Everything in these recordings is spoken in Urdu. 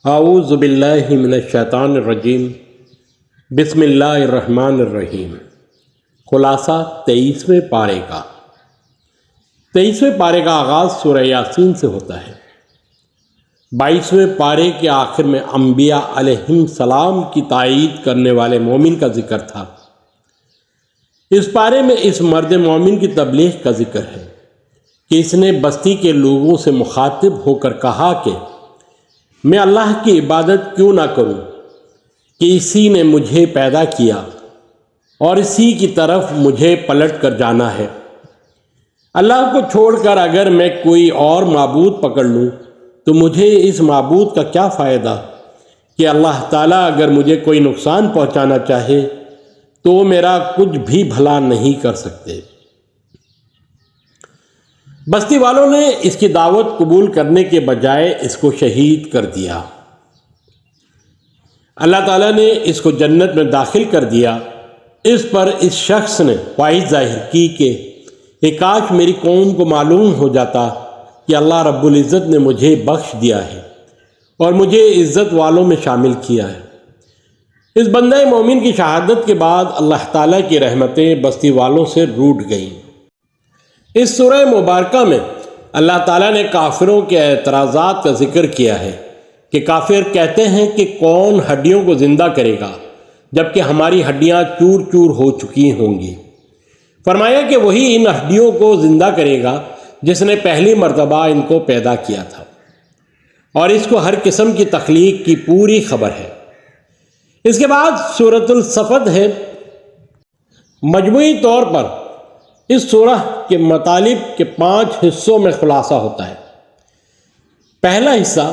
اعوذ باللہ من الشیطان الرجیم، بسم اللہ الرحمن الرحیم۔ خلاصہ 23ویں پارے کا 23ویں پارے کا آغاز سورہ یاسین سے ہوتا ہے۔ 22ویں پارے کے آخر میں انبیاء علیہم السلام کی تائید کرنے والے مومن کا ذکر تھا۔ اس پارے میں اس مرد مومن کی تبلیغ کا ذکر ہے کہ اس نے بستی کے لوگوں سے مخاطب ہو کر کہا کہ میں اللہ کی عبادت کیوں نہ کروں کہ اسی نے مجھے پیدا کیا اور اسی کی طرف مجھے پلٹ کر جانا ہے۔ اللہ کو چھوڑ کر اگر میں کوئی اور معبود پکڑ لوں تو مجھے اس معبود کا کیا فائدہ کہ اللہ تعالیٰ اگر مجھے کوئی نقصان پہنچانا چاہے تو وہ میرا کچھ بھی بھلا نہیں کر سکتے۔ بستی والوں نے اس کی دعوت قبول کرنے کے بجائے اس کو شہید کر دیا۔ اللہ تعالیٰ نے اس کو جنت میں داخل کر دیا۔ اس پر اس شخص نے خواہش ظاہر کی کہ کاش میری قوم کو معلوم ہو جاتا کہ اللہ رب العزت نے مجھے بخش دیا ہے اور مجھے عزت والوں میں شامل کیا ہے۔ اس بندہ مومن کی شہادت کے بعد اللہ تعالیٰ کی رحمتیں بستی والوں سے روٹ گئیں۔ اس سورہ مبارکہ میں اللہ تعالیٰ نے کافروں کے اعتراضات کا ذکر کیا ہے کہ کافر کہتے ہیں کہ کون ہڈیوں کو زندہ کرے گا جبکہ ہماری ہڈیاں چور چور ہو چکی ہوں گی۔ فرمایا کہ وہی ان ہڈیوں کو زندہ کرے گا جس نے پہلی مرتبہ ان کو پیدا کیا تھا، اور اس کو ہر قسم کی تخلیق کی پوری خبر ہے۔ اس کے بعد سورۃ الصفت ہے۔ مجموعی طور پر اس سورہ کے مطالب کے 5 حصوں میں خلاصہ ہوتا ہے۔ پہلا حصہ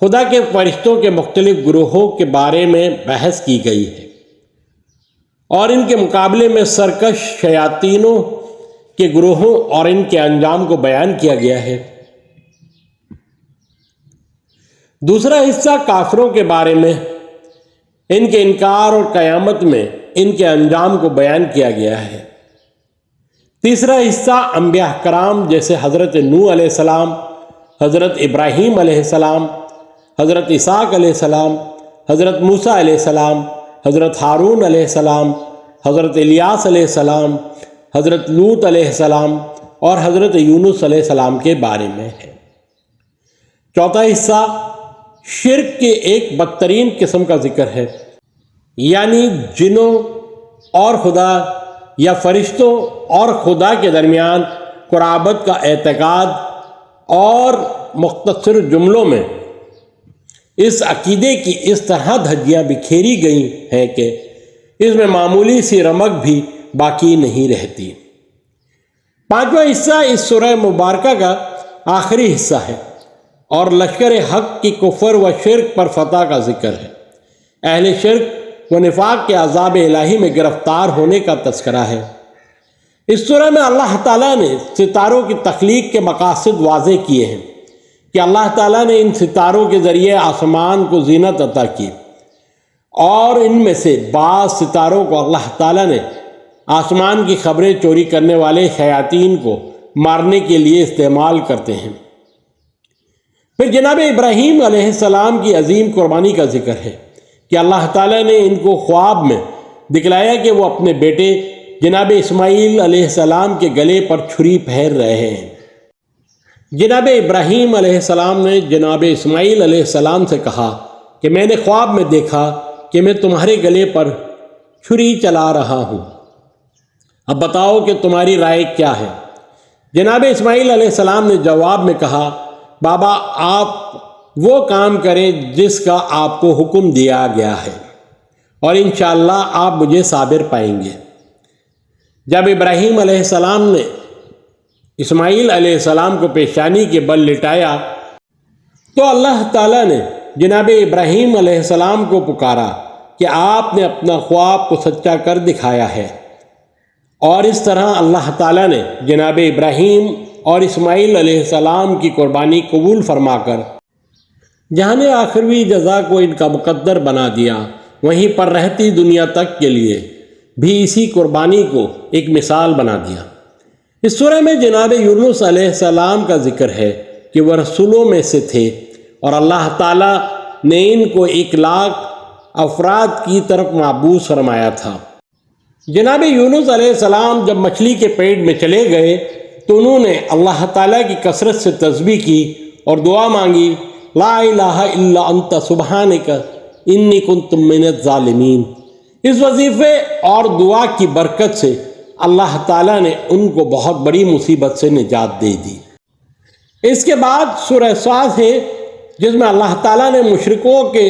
خدا کے فرشتوں کے مختلف گروہوں کے بارے میں بحث کی گئی ہے اور ان کے مقابلے میں سرکش شیاطینوں کے گروہوں اور ان کے انجام کو بیان کیا گیا ہے۔ دوسرا حصہ کافروں کے بارے میں ان کے انکار اور قیامت میں ان کے انجام کو بیان کیا گیا ہے۔ تیسرا حصہ انبیاء کرام جیسے حضرت نوح علیہ السلام، حضرت ابراہیم علیہ السلام، حضرت اسحاق علیہ السلام، حضرت موسیٰ علیہ السلام، حضرت ہارون علیہ السلام، حضرت الیاس علیہ السلام، حضرت لوط علیہ السلام اور حضرت یونس علیہ السلام کے بارے میں ہے۔ چوتھا حصہ شرک کے ایک بدترین قسم کا ذکر ہے، یعنی جنوں اور خدا یا فرشتوں اور خدا کے درمیان قرابت کا اعتقاد، اور مختصر جملوں میں اس عقیدے کی اس طرح دھجیاں بکھیری گئی ہیں کہ اس میں معمولی سی رمق بھی باقی نہیں رہتی۔ پانچواں حصہ اس سورہ مبارکہ کا آخری حصہ ہے اور لشکر حق کی کفر و شرک پر فتح کا ذکر ہے۔ اہل شرک و نفاق کے عذاب الہی میں گرفتار ہونے کا تذکرہ ہے۔ اس سورہ میں اللہ تعالیٰ نے ستاروں کی تخلیق کے مقاصد واضح کیے ہیں کہ اللہ تعالیٰ نے ان ستاروں کے ذریعے آسمان کو زینت عطا کی، اور ان میں سے بعض ستاروں کو اللہ تعالیٰ نے آسمان کی خبریں چوری کرنے والے شیاطین کو مارنے کے لیے استعمال کرتے ہیں۔ پھر جناب ابراہیم علیہ السلام کی عظیم قربانی کا ذکر ہے کہ اللہ تعالیٰ نے ان کو خواب میں دکھلایا کہ وہ اپنے بیٹے جناب اسماعیل علیہ السلام کے گلے پر چھری پھیر رہے ہیں۔ جناب ابراہیم علیہ السلام نے جناب اسماعیل علیہ السلام سے کہا کہ میں نے خواب میں دیکھا کہ میں تمہارے گلے پر چھری چلا رہا ہوں، اب بتاؤ کہ تمہاری رائے کیا ہے؟ جناب اسماعیل علیہ السلام نے جواب میں کہا، بابا آپ وہ کام کریں جس کا آپ کو حکم دیا گیا ہے، اور انشاءاللہ آپ مجھے صابر پائیں گے۔ جب ابراہیم علیہ السلام نے اسماعیل علیہ السلام کو پیشانی کے بل لٹایا تو اللہ تعالیٰ نے جناب ابراہیم علیہ السلام کو پکارا کہ آپ نے اپنا خواب کو سچا کر دکھایا ہے، اور اس طرح اللہ تعالیٰ نے جناب ابراہیم اور اسماعیل علیہ السلام کی قربانی قبول فرما کر جہان آخروی جزا کو ان کا مقدر بنا دیا۔ وہیں پر رہتی دنیا تک کے لیے بھی اسی قربانی کو ایک مثال بنا دیا۔ اس سورہ میں جناب یونس علیہ السلام کا ذکر ہے کہ وہ رسولوں میں سے تھے، اور اللہ تعالیٰ نے ان کو 1,00,000 افراد کی طرف مبعوث فرمایا تھا۔ جناب یونس علیہ السلام جب مچھلی کے پیٹ میں چلے گئے تو انہوں نے اللہ تعالیٰ کی کثرت سے تسبیح کی اور دعا مانگی، لا الہ الا انت سبحانک انی کنت من الظالمین۔ اس وظیفے اور دعا کی برکت سے اللہ تعالیٰ نے ان کو بہت بڑی مصیبت سے نجات دے دی۔ اس کے بعد سورہ صاد ہے، جس میں اللہ تعالیٰ نے مشرکوں کے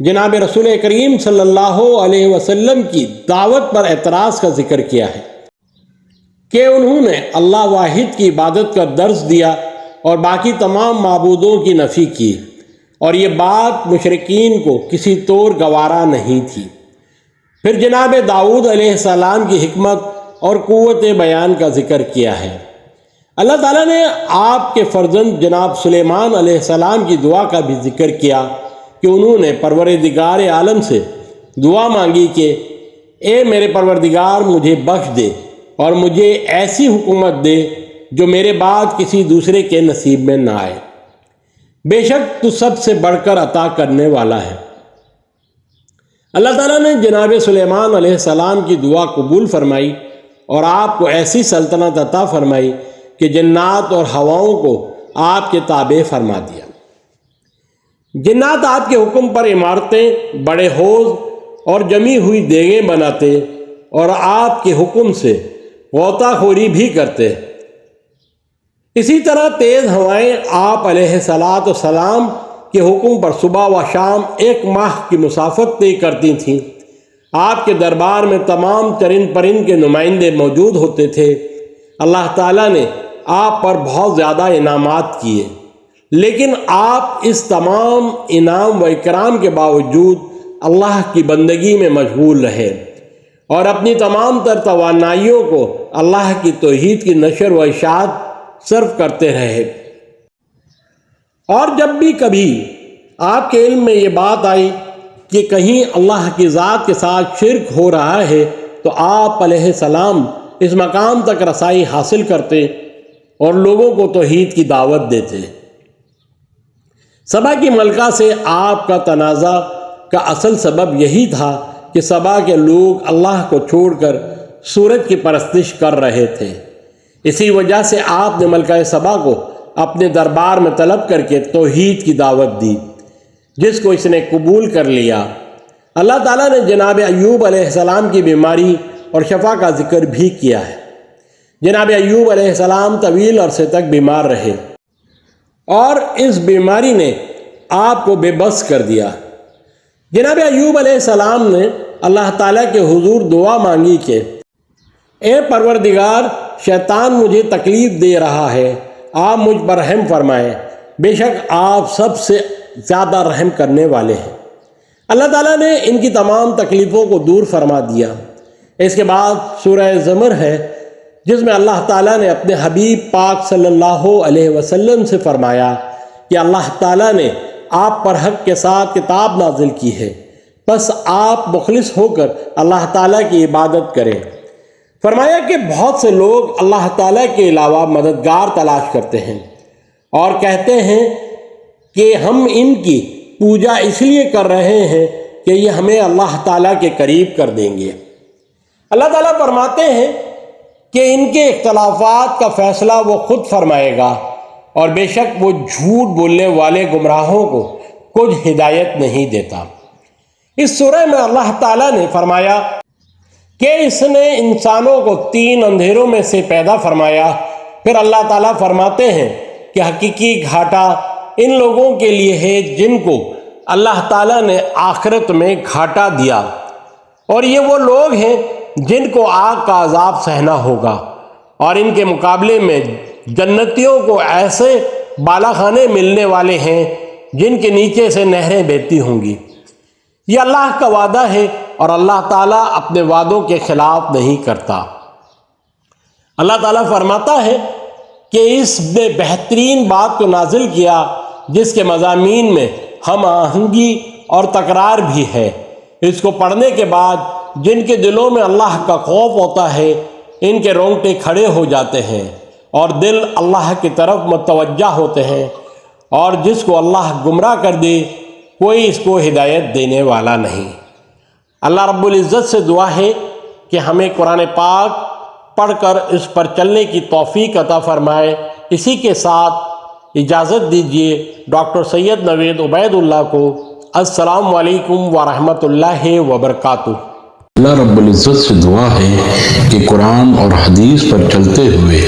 جناب رسول کریم صلی اللہ علیہ وسلم کی دعوت پر اعتراض کا ذکر کیا ہے کہ انہوں نے اللہ واحد کی عبادت کا درس دیا اور باقی تمام معبودوں کی نفی کی، اور یہ بات مشرکین کو کسی طور گوارا نہیں تھی۔ پھر جناب داؤد علیہ السلام کی حکمت اور قوت بیان کا ذکر کیا ہے۔ اللہ تعالیٰ نے آپ کے فرزند جناب سلیمان علیہ السلام کی دعا کا بھی ذکر کیا کہ انہوں نے پروردگار عالم سے دعا مانگی کہ اے میرے پروردگار مجھے بخش دے اور مجھے ایسی حکومت دے جو میرے بعد کسی دوسرے کے نصیب میں نہ آئے، بے شک تو سب سے بڑھ کر عطا کرنے والا ہے۔ اللہ تعالیٰ نے جناب سلیمان علیہ السلام کی دعا قبول فرمائی اور آپ کو ایسی سلطنت عطا فرمائی کہ جنات اور ہواؤں کو آپ کے تابع فرما دیا۔ جنات آپ کے حکم پر عمارتیں، بڑے حوض اور جمی ہوئی دیگیں بناتے اور آپ کے حکم سے غوطہ خوری بھی کرتے۔ اسی طرح تیز ہوائیں آپ علیہ السلام کے حکم پر صبح و شام 1 ماہ کی مسافت طے کرتی تھیں۔ آپ کے دربار میں تمام چرند پرند کے نمائندے موجود ہوتے تھے۔ اللہ تعالیٰ نے آپ پر بہت زیادہ انعامات کیے، لیکن آپ اس تمام انعام و اکرام کے باوجود اللہ کی بندگی میں مشغول رہے اور اپنی تمام تر توانائیوں کو اللہ کی توحید کی نشر و اشاعت صرف کرتے رہے۔ اور جب بھی کبھی آپ کے علم میں یہ بات آئی کہ کہیں اللہ کی ذات کے ساتھ شرک ہو رہا ہے تو آپ علیہ السلام اس مقام تک رسائی حاصل کرتے اور لوگوں کو توحید کی دعوت دیتے۔ سبا کی ملکہ سے آپ کا تنازع کا اصل سبب یہی تھا کہ سبا کے لوگ اللہ کو چھوڑ کر سورج کی پرستش کر رہے تھے۔ اسی وجہ سے آپ نے ملکہ سبا کو اپنے دربار میں طلب کر کے توحید کی دعوت دی، جس کو اس نے قبول کر لیا۔ اللہ تعالیٰ نے جناب ایوب علیہ السلام کی بیماری اور شفا کا ذکر بھی کیا ہے۔ جناب ایوب علیہ السلام طویل عرصے تک بیمار رہے اور اس بیماری نے آپ کو بے بس کر دیا۔ جناب ایوب علیہ السلام نے اللہ تعالیٰ کے حضور دعا مانگی کہ اے پروردگار، شیطان مجھے تکلیف دے رہا ہے، آپ مجھ پر رحم فرمائیں، بے شک آپ سب سے زیادہ رحم کرنے والے ہیں۔ اللہ تعالیٰ نے ان کی تمام تکلیفوں کو دور فرما دیا۔ اس کے بعد سورہ زمر ہے، جس میں اللہ تعالیٰ نے اپنے حبیب پاک صلی اللہ علیہ وسلم سے فرمایا کہ اللہ تعالیٰ نے آپ پر حق کے ساتھ کتاب نازل کی ہے، بس آپ مخلص ہو کر اللہ تعالیٰ کی عبادت کریں۔ فرمایا کہ بہت سے لوگ اللہ تعالیٰ کے علاوہ مددگار تلاش کرتے ہیں اور کہتے ہیں کہ ہم ان کی پوجا اس لیے کر رہے ہیں کہ یہ ہمیں اللہ تعالیٰ کے قریب کر دیں گے۔ اللہ تعالیٰ فرماتے ہیں کہ ان کے اختلافات کا فیصلہ وہ خود فرمائے گا، اور بے شک وہ جھوٹ بولنے والے گمراہوں کو کچھ ہدایت نہیں دیتا۔ اس سورہ میں اللہ تعالیٰ نے فرمایا کہ اس نے انسانوں کو 3 اندھیروں میں سے پیدا فرمایا۔ پھر اللہ تعالیٰ فرماتے ہیں کہ حقیقی گھاٹا ان لوگوں کے لیے ہے جن کو اللہ تعالیٰ نے آخرت میں گھاٹا دیا، اور یہ وہ لوگ ہیں جن کو آگ کا عذاب سہنا ہوگا، اور ان کے مقابلے میں جنتیوں کو ایسے بالاخانے ملنے والے ہیں جن کے نیچے سے نہریں بہتی ہوں گی۔ یہ اللہ کا وعدہ ہے اور اللہ تعالیٰ اپنے وعدوں کے خلاف نہیں کرتا۔ اللہ تعالیٰ فرماتا ہے کہ اس نے بہترین بات کو نازل کیا جس کے مضامین میں ہم آہنگی اور تکرار بھی ہے۔ اس کو پڑھنے کے بعد جن کے دلوں میں اللہ کا خوف ہوتا ہے ان کے رونگٹے کھڑے ہو جاتے ہیں اور دل اللہ کی طرف متوجہ ہوتے ہیں، اور جس کو اللہ گمراہ کر دے کوئی اس کو ہدایت دینے والا نہیں۔ اللہ رب العزت سے دعا ہے کہ ہمیں قرآن پاک پڑھ کر اس پر چلنے کی توفیق عطا فرمائے۔ اسی کے ساتھ اجازت دیجیے ڈاکٹر سید نوید عبید اللہ کو۔ السلام علیکم ورحمۃ اللہ وبرکاتہ۔ اللہ رب العزت سے دعا ہے کہ قرآن اور حدیث پر چلتے ہوئے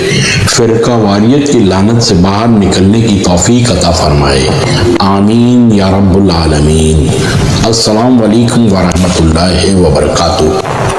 فرقہ واریت کی لعنت سے باہر نکلنے کی توفیق عطا فرمائے، آمین یا رب العالمین۔ السلام علیکم ورحمۃ اللہ وبرکاتہ۔